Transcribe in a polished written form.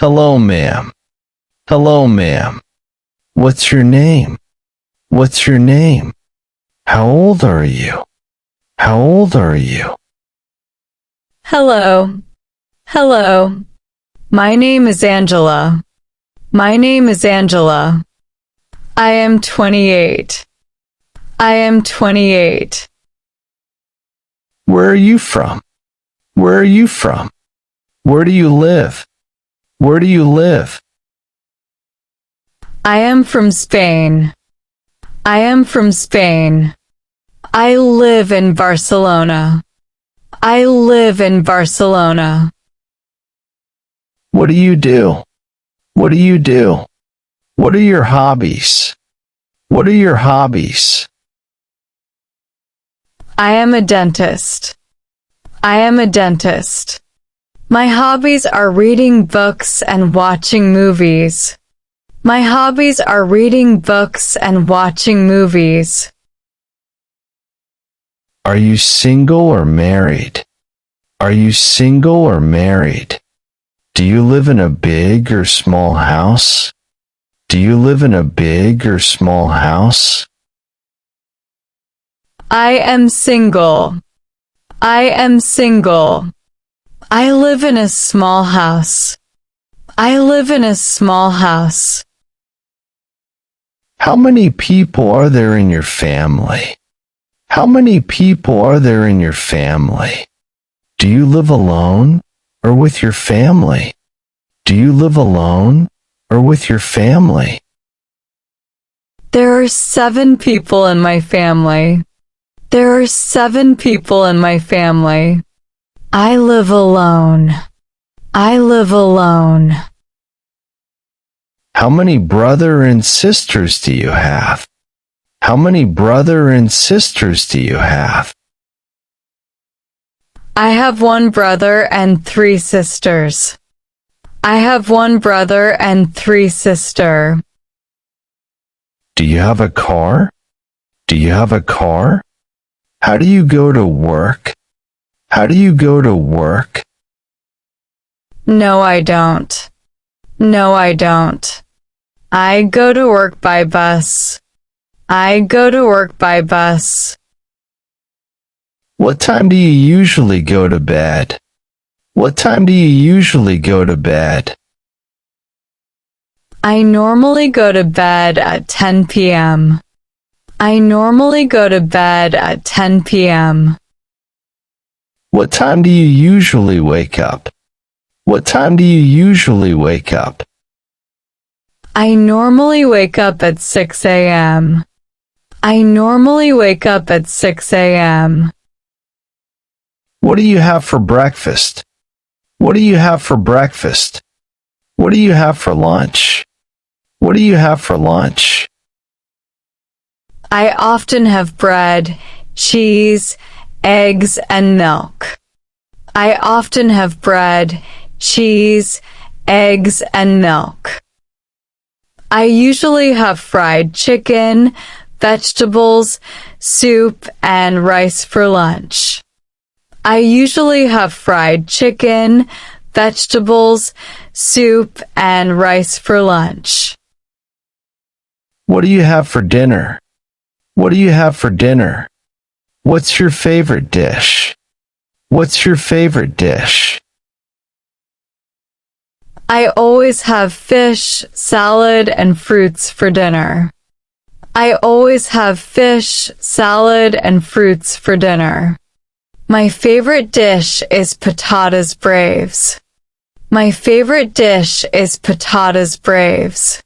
Hello, ma'am. Hello, ma'am. What's your name? What's your name? How old are you? How old are you? Hello. Hello. My name is Angela. My name is Angela. I am 28. I am 28. Where are you from? Where are you from? Where do you live? Where do you live? I am from Spain. I am from Spain. I live in Barcelona. I live in Barcelona. What do you do? What do you do? What are your hobbies? What are your hobbies? I am a dentist. I am a dentist. My hobbies are reading books and watching movies. My hobbies are reading books and watching movies. Are you single or married? Are you single or married? Do you live in a big or small house? Do you live in a big or small house? I am single. I am single. I live in a small house. I live in a small house. How many people are there in your family? How many people are there in your family? Do you live alone or with your family? Do you live alone or with your family? There are 7 people in my family. There are 7 people in my family. I live alone. I live alone. How many brother and sisters do you have? How many brother and sisters do you have? I have 1 brother and 3 sisters. I have 1 brother and 3 sisters. Do you have a car? Do you have a car? How do you go to work? How do you go to work? No, I don't. No, I don't. I go to work by bus. I go to work by bus. What time do you usually go to bed? What time do you usually go to bed? I normally go to bed at 10 p.m. I normally go to bed at 10 p.m. What time do you usually wake up? What time do you usually wake up? I normally wake up at 6 a.m. I normally wake up at 6 a.m. What do you have for breakfast? What do you have for breakfast? What do you have for lunch? What do you have for lunch? I often have bread, cheese, eggs, and milk. I often have bread, cheese, eggs, and milk. I usually have fried chicken, vegetables, soup, and rice for lunch. I usually have fried chicken, vegetables, soup, and rice for lunch. What do you have for dinner? What do you have for dinner? What's your favorite dish? What's your favorite dish? I always have fish, salad, and fruits for dinner. I always have fish, salad, and fruits for dinner. My favorite dish is patatas braves. My favorite dish is patatas braves.